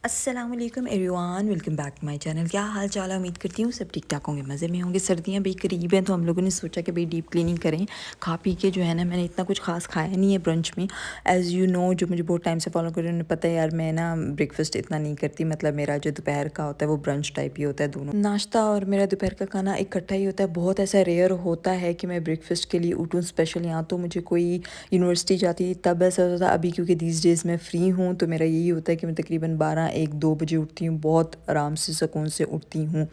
अस्सलाम वालेकुम everyone, welcome back to my channel. क्या हाल चाल है? उम्मीद करती हूँ सब ठीक ठाक होंगे, मज़े में होंगे। सर्दियाँ भी करीब हैं तो हम लोगों ने सोचा कि भाई डीप क्लीनिंग करें। खा पी के जो है ना, मैंने इतना कुछ खास खाया नहीं है ब्रंच में। एज़ यू नो, जो मुझे बहुत टाइम से फॉलो कर रहे हैं उन्हें पता है यार, मैं ना ब्रेकफास्ट इतना नहीं करती। मतलब मेरा जो दोपहर का होता है वो ब्रंच टाइप ही होता है, दोनों नाश्ता और मेरा दोपहर का खाना इकट्ठा ही होता है। बहुत ऐसा रेयर होता है कि मैं ब्रेकफास्ट के लिए उठूँ स्पेशल। यहाँ तो मुझे कोई यूनिवर्सिटी जाती तब ऐसा होता था, अभी क्योंकि दीज डेज़ मैं फ़्री हूँ तो मेरा यही होता है कि मैं तकरीबन 12 1 2 बजे उठती हूँ। बहुत आराम से सुकून से उठती हूँ।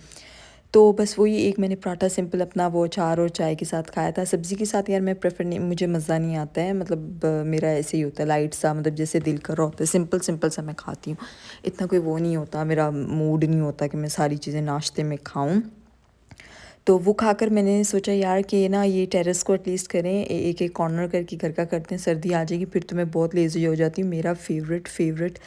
तो बस वही एक मैंने पराठा सिंपल अपना वो अचार और चाय के साथ खाया था। सब्ज़ी के साथ यार मैं प्रेफर नहीं, मुझे मज़ा नहीं आता है। मतलब मेरा ऐसे ही होता है लाइट सा, मतलब जैसे दिल कर रहा होता है सिंपल सिंपल सा मैं खाती हूँ। इतना कोई वो नहीं होता, मेरा मूड नहीं होता कि मैं सारी चीज़ें नाश्ते में खाऊँ। तो वो खाकर मैंने सोचा यार कि ना ये टेरेस को एटलीस्ट करें, एक एक कॉर्नर करके घर का करते हैं। सर्दी आ जाएगी फिर तो मैं बहुत लेज़ी हो जाती हूँ। मेरा फेवरेट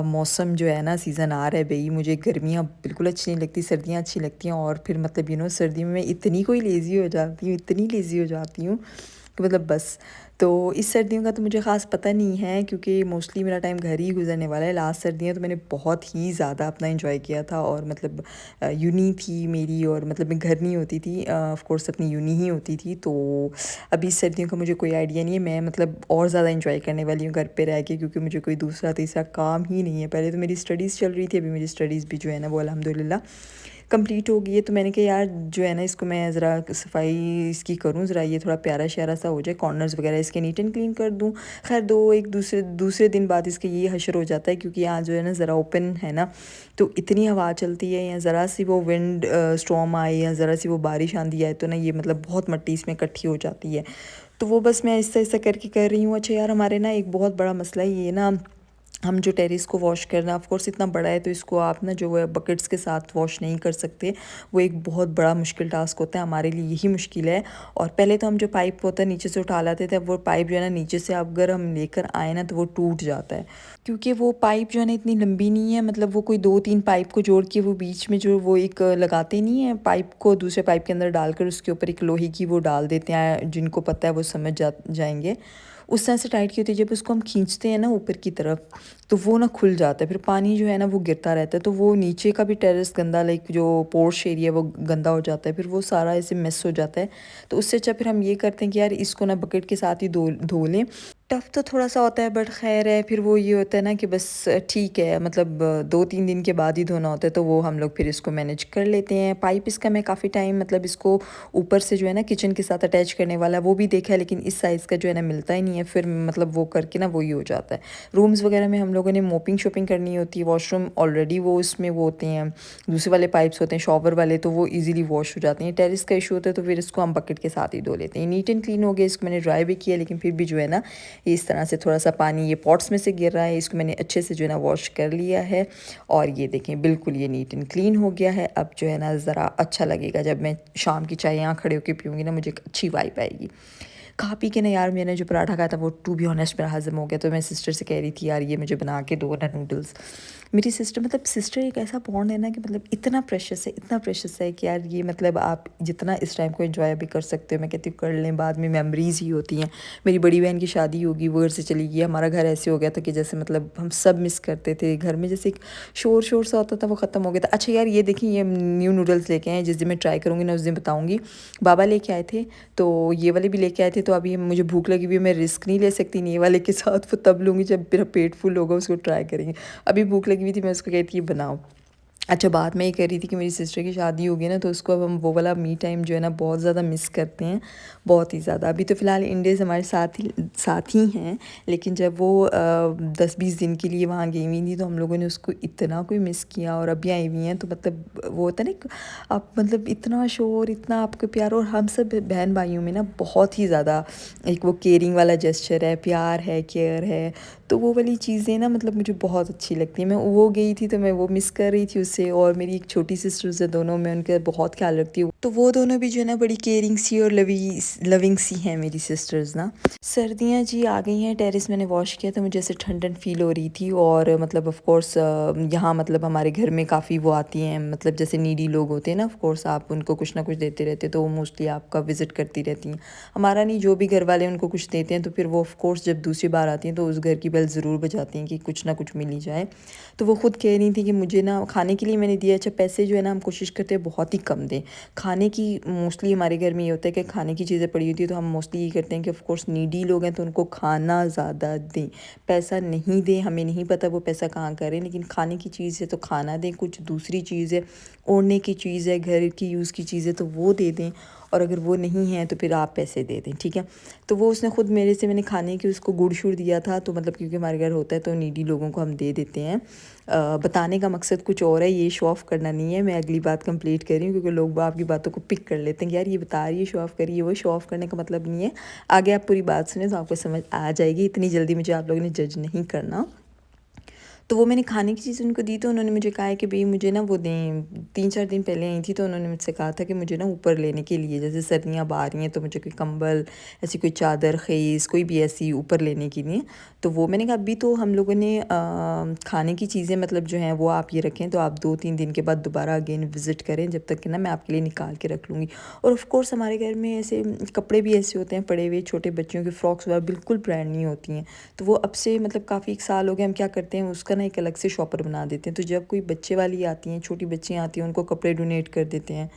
मौसम जो है ना, सीज़न आ रहा है भई। मुझे गर्मियाँ बिल्कुल अच्छी नहीं लगती, सर्दियाँ अच्छी लगती हैं। और फिर मतलब सर्दी में मैं इतनी कोई लेज़ी हो जाती हूँ, इतनी लेज़ी हो जाती हूँ कि मतलब बस। तो इस सर्दियों का तो मुझे ख़ास पता नहीं है क्योंकि मोस्टली मेरा टाइम घर ही गुजरने वाला है। लास्ट सर्दियाँ तो मैंने बहुत ही ज़्यादा अपना एंजॉय किया था। और मतलब यूनी थी मेरी, और मतलब मैं घर नहीं होती थी, ऑफ कोर्स अपनी यूनी ही होती थी। तो अभी इस सर्दियों का मुझे कोई आइडिया नहीं है। मैं मतलब और ज़्यादा एंजॉय करने वाली हूँ घर पे रह के, क्योंकि मुझे कोई दूसरा तीसरा काम ही नहीं है। पहले तो मेरी स्टडीज़ चल रही थी, अभी मेरी स्टडीज़ भी जो है ना वो अल्हम्दुलिल्लाह कंप्लीट हो गई है। तो मैंने कहा यार जो है ना, इसको मैं ज़रा सफाई इसकी करूँ, ज़रा ये थोड़ा प्यारा श्यारा सा हो जाए, कॉर्नर्स वगैरह इसके नीट एंड क्लीन कर दूँ। खैर दो एक दूसरे दूसरे दिन बाद इसके ये हशर हो जाता है, क्योंकि यहाँ जो है ना ज़रा ओपन है ना, तो इतनी हवा चलती है, या ज़रा सी वो विंड स्टॉर्म आए या ज़रा सी वो बारिश आंधी आए तो ना ये मतलब बहुत मट्टी इसमें इकट्ठी हो जाती है। तो वो बस मैं ऐसा ऐसा करके कर रही हूँ। अच्छा यार, हमारे ना एक बहुत बड़ा मसला है ये ना, हम जो टेरेस को वॉश करना, ऑफ कोर्स इतना बड़ा है तो इसको आप ना जो है बकेट्स के साथ वॉश नहीं कर सकते। वो एक बहुत बड़ा मुश्किल टास्क होता है, हमारे लिए यही मुश्किल है। और पहले तो हम जो पाइप होता है नीचे से उठा लाते थे, अब वो पाइप जो है ना नीचे से अगर हम लेकर आए ना तो वो टूट जाता है, क्योंकि वो पाइप जो है ना इतनी लंबी नहीं है। मतलब वो कोई 2 3 पाइप को जोड़ के वो बीच में जो वो एक लगाते नहीं है, पाइप को दूसरे पाइप के अंदर डालकर उसके ऊपर एक लोहे की वो डाल देते हैं। जिनको पता है वो समझ जाएंगे। उस तरह से टाइट की होती है, जब उसको हम खींचते हैं ना ऊपर की तरफ तो वो ना खुल जाता है, फिर पानी जो है ना वो गिरता रहता है। तो वो नीचे का भी टेरेस गंदा, लाइक जो पोर्श एरिया वो गंदा हो जाता है, फिर वो सारा ऐसे मिस हो जाता है। तो उससे अच्छा फिर हम ये करते हैं कि यार इसको ना बकेट के साथ ही धो धो लें। टफ़ तो थोड़ा सा होता है बट खैर है। फिर वो ये होता है ना कि बस ठीक है, मतलब 2 3 दिन के बाद ही धोना होता है, तो वो हम लोग फिर इसको मैनेज कर लेते हैं। पाइप इसका मैं काफ़ी टाइम, मतलब इसको ऊपर से जो है ना किचन के साथ अटैच करने वाला वो भी देखा है, लेकिन इस साइज़ का जो है ना मिलता ही नहीं है। फिर मतलब वो करके ना वही हो जाता है। रूम्स वगैरह में हम लोगों ने मोपिंग शोपिंग करनी होती है, वॉशरूम ऑलरेडी वो उसमें वो होते हैं, दूसरे वाले पाइप्स होते हैं शॉवर वाले, तो वो इजीली वॉश हो जाते हैं। टेरिस का इशू होता है तो फिर इसको हम बकेट के साथ ही धो लेते हैं। नीट एंड क्लीन हो गया, इसको मैंने ड्राई भी किया, लेकिन फिर भी जो है ना इस तरह से थोड़ा सा पानी ये पॉट्स में से गिर रहा है। इसको मैंने अच्छे से जो है ना वॉश कर लिया है, और ये देखें बिल्कुल ये नीट एंड क्लीन हो गया है। अब जो है ना ज़रा अच्छा लगेगा, जब मैं शाम की चाय यहाँ खड़े होकर पीऊँगी ना, मुझे एक अच्छी वाइब आएगी। खा पी के ना यार, मैंने जो पराठा खाया था वो टू बी ऑनेस्ट मेरा हज़म हो गया। तो मैं सिस्टर से कह रही थी यार ये मुझे बना के दो ना नूडल्स। मेरी सिस्टर, मतलब सिस्टर एक ऐसा बॉन्ड है ना कि मतलब इतना प्रेशस है, इतना प्रेशस है कि यार ये मतलब आप जितना इस टाइम को एंजॉय भी कर सकते हो, मैं कहती हूँ कर लें, बाद में मेमोरीज़ ही होती हैं। मेरी बड़ी बहन की शादी होगी, वो घर से चली गई, हमारा घर ऐसे हो गया था कि जैसे मतलब हम सब मिस करते थे। घर में जैसे एक शोर शोर सा होता था वो ख़त्म हो गया था। अच्छा यार ये देखिए, ये न्यू नूडल्स लेके आए, जिस दिन मैं ट्राई करूँगी ना उस दिन बताऊँगी। बाबा लेके आए थे, तो ये वाले भी लेके आए थे। तो अभी मुझे भूख लगी हुई है, मैं रिस्क नहीं ले सकती नहीं ये वाले के साथ, वो तब लूँगी जब मेरा पेट फुल होगा, उसको ट्राई करेंगे। अभी भूख लगी हुई थी, मैं उसको कहती बनाओ। अच्छा, बात मैं ये कह रही थी कि मेरी सिस्टर की शादी होगी ना, तो उसको अब हम वो वाला मी टाइम जो है ना बहुत ज़्यादा मिस करते हैं, बहुत ही ज़्यादा। अभी तो फ़िलहाल इंडियंस हमारे साथ ही हैं, लेकिन जब वो 10 20 दिन के लिए वहाँ गई हुई थी तो हम लोगों ने उसको इतना कोई मिस किया। और अभी आई हुई हैं तो मतलब वो होता है ना आप, मतलब इतना शोर, इतना आपको प्यार। और हम सब बहन भाइयों में ना बहुत ही ज़्यादा एक वो केयरिंग वाला जेस्चर है, प्यार है, केयर है। तो वो वाली चीज़ें ना मतलब मुझे बहुत अच्छी लगती हैं। मैं वो गई थी तो मैं वो मिस कर रही थी उससे। और मेरी एक छोटी सिस्टर्स है दोनों, मैं उनका बहुत ख्याल रखती हूँ। तो वो दोनों भी जो है ना बड़ी केयरिंग सी और लविंग सी हैं मेरी सिस्टर्स ना। सर्दियाँ जी आ गई हैं, टेरेस मैंने वॉश किया तो मुझे ऐसे ठंड ठंड फील हो रही थी। और मतलब ऑफ कोर्स यहाँ मतलब हमारे घर में काफ़ी वो आती हैं, मतलब जैसे नीडी लोग होते हैं ना, ऑफ कोर्स आप उनको कुछ ना कुछ देते रहते, तो वो मोस्टली आपका विज़िट करती रहती हैं। हमारा नहीं, जो भी घर वाले उनको कुछ देते हैं तो फिर वो ऑफ कोर्स जब दूसरी बार आती हैं तो उस घर की बेल ज़रूर बजाती हैं कि कुछ ना कुछ मिल ही जाए। तो वो ख़ुद कह रही थी कि मुझे ना खाने के लिए मैंने दिया। अच्छा, पैसे जो है ना हम कोशिश करते हैं बहुत ही कम दें। खाने की मोस्टली हमारे घर में ये होता है कि खाने की चीज़ें पड़ी होती है तो हम मोस्टली ये करते हैं कि ऑफ़ कोर्स नीडी लोग हैं तो उनको खाना ज़्यादा दें, पैसा नहीं दें। हमें नहीं पता वो पैसा कहाँ करें, लेकिन खाने की चीज़ है तो खाना दें। कुछ दूसरी चीज़ है, ओढ़ने की चीज़ है, घर की यूज़ की चीज़ है तो वो दे दें, और अगर वो नहीं है तो फिर आप पैसे दे दें, ठीक है। तो वो उसने ख़ुद मेरे से, मैंने खाने की उसको गुड़ शुड़ दिया था, तो मतलब क्योंकि हमारे घर होता है तो नीडी लोगों को हम दे देते हैं। बताने का मकसद कुछ और है, ये शो ऑफ़ करना नहीं है। मैं अगली बात कंप्लीट कर रही हूँ क्योंकि लोग आपकी बातों को पिक कर लेते हैं कि यार ये बता रही है शो ऑफ़ करिए, वो शो ऑफ़ करने का मतलब नहीं है। आगे आप पूरी बात सुने तो आपको समझ आ जाएगी, इतनी जल्दी मुझे आप लोगों ने जज नहीं करना। तो वो मैंने खाने की चीज़ उनको दी तो उन्होंने मुझे कहा है कि भई मुझे ना वो दें। 3-4 दिन पहले आई थी तो उन्होंने मुझसे कहा था कि मुझे ना ऊपर लेने के लिए, जैसे सर्दियाँ अब आ रही हैं तो मुझे कोई कंबल, ऐसी कोई चादर, ख़ेस, कोई भी ऐसी ऊपर लेने के लिए। तो वो मैंने कहा अभी तो हम लोगों ने खाने की चीज़ें मतलब जो हैं वो आप ये रखें, तो आप 2-3 दिन के बाद दोबारा अगेन विज़िट करें, जब तक कि ना मैं आपके लिए निकाल के रख लूँगी। और ऑफ़ कोर्स हमारे घर में ऐसे कपड़े भी ऐसे होते हैं पड़े हुए, छोटे बच्चों की फ़्रॉक्स वगैरह बिल्कुल ब्रांड नहीं होती हैं। तो वो अब से मतलब काफ़ी 1 साल हो गए, हम क्या करते हैं उसका ना एक अलग से शॉपर बना देते हैं। तो जब कोई बच्चे वाली आती हैं, छोटी बच्चियाँ आती हैं, उनको कपड़े डोनेट कर देते हैं।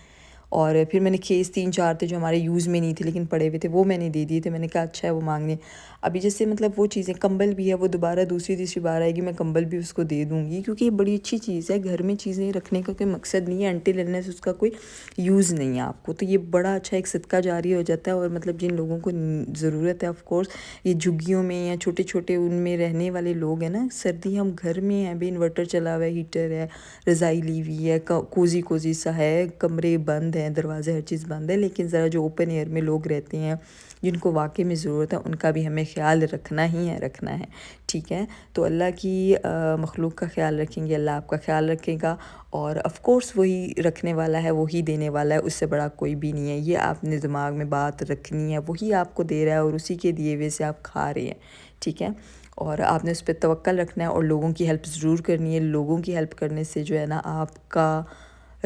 और फिर मैंने ख़ेस 3-4 थे जो हमारे यूज़ में नहीं थे लेकिन पड़े हुए थे, वो मैंने दे दिए थे। मैंने कहा अच्छा है वो माँगने। अभी जैसे मतलब वो चीज़ें, कंबल भी है, वो दोबारा दूसरी-तीसरी बार आएगी, मैं कंबल भी उसको दे दूँगी क्योंकि ये बड़ी अच्छी चीज़ है। घर में चीज़ें रखने का कोई मकसद नहीं है अनटिल अनलेस उसका कोई यूज़ नहीं है आपको। तो ये बड़ा अच्छा एक सदका जारी हो जाता है। और मतलब जिन लोगों को ज़रूरत है, ऑफ़ कोर्स ये झुग्गियों में या छोटे-छोटे उनमें रहने वाले लोग हैं ना, सर्दी हम घर में हैं, अभी इन्वर्टर चला हुआ है, हीटर है, रज़ाई ली हुई है, कोज़ी-कोज़ी सा है, कमरे बंद हैं, दरवाज़े हर चीज़ बंद है। लेकिन ज़रा जो ओपन एयर में लोग रहते हैं, जिनको वाक़ई में ज़रूरत है, उनका भी हमें ख़्याल रखना ही है, रखना है, ठीक है। तो अल्लाह की मखलूक का ख़्याल रखेंगे, अल्लाह आपका ख़्याल रखेगा। और ऑफ़ कोर्स वही रखने वाला है, वही देने वाला है, उससे बड़ा कोई भी नहीं है। ये आपने दिमाग में बात रखनी है, वही आपको दे रहा है और उसी के दिए हुए से आप खा रहे हैं, ठीक है। और आपने उस पे तवक्कल रखना है और लोगों की हेल्प ज़रूर करनी है। लोगों की हेल्प करने से जो है ना आपका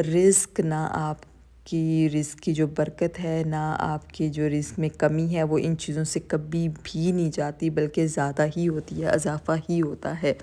रिज़्क, ना आपकी रिज़्क की जो बरकत है, ना आपकी जो रिज़्क में कमी है, वो इन चीज़ों से कभी भी नहीं जाती, बल्कि ज़्यादा ही होती है, इज़ाफ़ा ही होता है।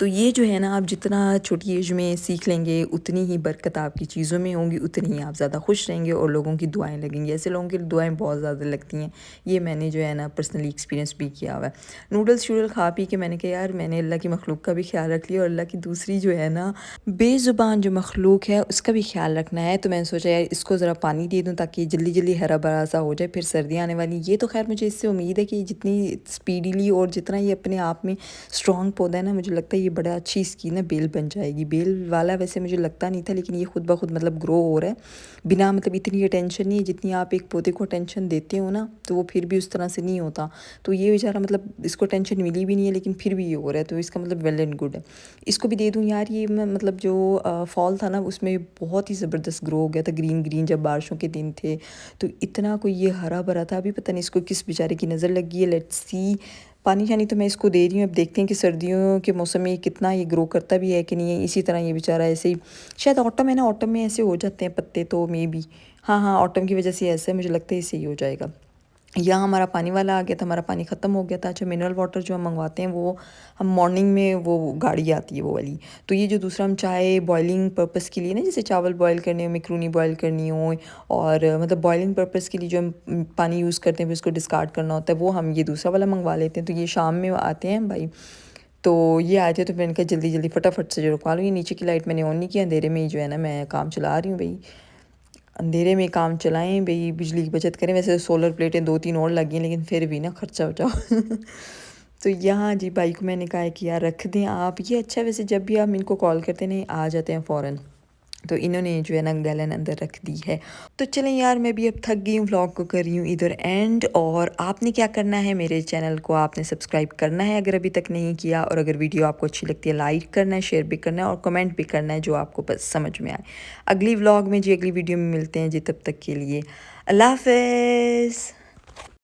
तो ये जो है ना, आप जितना छोटी एज में सीख लेंगे उतनी ही बरकत आपकी चीज़ों में होंगी, उतनी ही आप ज़्यादा खुश रहेंगे और लोगों की दुआएं लगेंगी। ऐसे लोगों की दुआएं बहुत ज़्यादा लगती हैं, ये मैंने जो है ना पर्सनली एक्सपीरियंस भी किया हुआ है। नूडल्स शूडल खा पी के मैंने कहा यार मैंने अल्लाह की मखलूक का भी ख्याल रख लिया और अल्लाह की दूसरी जो है ना बेज़ुबान जो मखलूक है उसका भी ख्याल रखना है। तो मैंने सोचा यार इसको ज़रा पानी दे दूँ ताकि जल्दी जल्दी हरा भरा सा हो जाए, फिर सर्दियाँ आने वाली। ये तो खैर मुझे इससे उम्मीद है कि जितनी स्पीडीली और जितना ये अपने आप में स्ट्रॉन्ग पौधा है ना, मुझे लगता है ये बड़ा अच्छी इसकी ना बेल बन जाएगी। बेल वाला वैसे मुझे लगता नहीं था, लेकिन ये खुद ब खुद मतलब ग्रो हो रहा है बिना मतलब इतनी अटेंशन नहीं है जितनी आप एक पौधे को अटेंशन देते हो ना, तो वो फिर भी उस तरह से नहीं होता। तो ये बेचारा मतलब इसको टेंशन मिली भी नहीं है लेकिन फिर भी ये हो रहा है, तो इसका मतलब वेल एंड गुड है। इसको भी दे दूँ यार। ये मैं मतलब जो फॉल था ना उसमें बहुत ही ज़बरदस्त ग्रो हो गया था, ग्रीन ग्रीन, जब बारिशों के दिन थे तो इतना कोई ये हरा भरा था। अभी पता नहीं इसको किस बेचारे की नज़र लगी है, लेट्स सी। पानी शानी तो मैं इसको दे रही हूँ, अब देखते हैं कि सर्दियों के मौसम में कितना ये ग्रो करता भी है कि नहीं है। इसी तरह ये बेचारा ऐसे ही, शायद ऑटम है ना, ऑटम में ऐसे हो जाते हैं पत्ते, तो मे बी हाँ हाँ ऑटम की वजह से ऐसा है, मुझे लगता है इससे ही हो जाएगा। यहाँ हमारा पानी वाला आ गया था, हमारा पानी ख़त्म हो गया था। अच्छा, मिनरल वाटर जो हम मंगवाते हैं वो हम मॉर्निंग में, वो गाड़ी आती है वो वाली। तो ये जो दूसरा हम चाय बॉइलिंग पर्पस के लिए ना, जैसे चावल बॉयल करने हो, मैक्रोनी बॉयल करनी हो, और मतलब बॉइलिंग पर्पस के लिए जो हम पानी यूज़ करते हैं फिर उसको डिस्कार्ड करना होता है, वो हम ये दूसरा वाला मंगवा लेते हैं। तो ये शाम में आते हैं भाई, तो ये आए थे तो मैंने कहा जल्दी जल्दी फटाफट से जो रुकवा लो। ये नीचे की लाइट मैंने ऑन नहीं किया, अंधेरे में ही जो है ना मैं काम चला रही हूँ भाई। अंधेरे में काम चलाएं भाई, बिजली की बचत करें। वैसे सोलर प्लेटें 2-3 और लगी हैं लेकिन फिर भी ना खर्चा बचाओ। तो यहाँ जी भाई को मैंने कहा है कि यार रख दें आप ये। अच्छा वैसे जब भी आप इनको कॉल करते नहीं आ जाते हैं फ़ौरन, तो इन्होंने जो है ना गैलन अंदर रख दी है। तो चलें यार, मैं भी अब थक गई हूँ, व्लॉग को कर रही हूँ इधर एंड। और आपने क्या करना है, मेरे चैनल को आपने सब्सक्राइब करना है अगर अभी तक नहीं किया, और अगर वीडियो आपको अच्छी लगती है लाइक करना है, शेयर भी करना है और कमेंट भी करना है जो आपको बस समझ में आए। अगली व्लॉग में जी, अगली वीडियो में मिलते हैं जी, तब तक के लिए अल्लाह हाफ़िज़।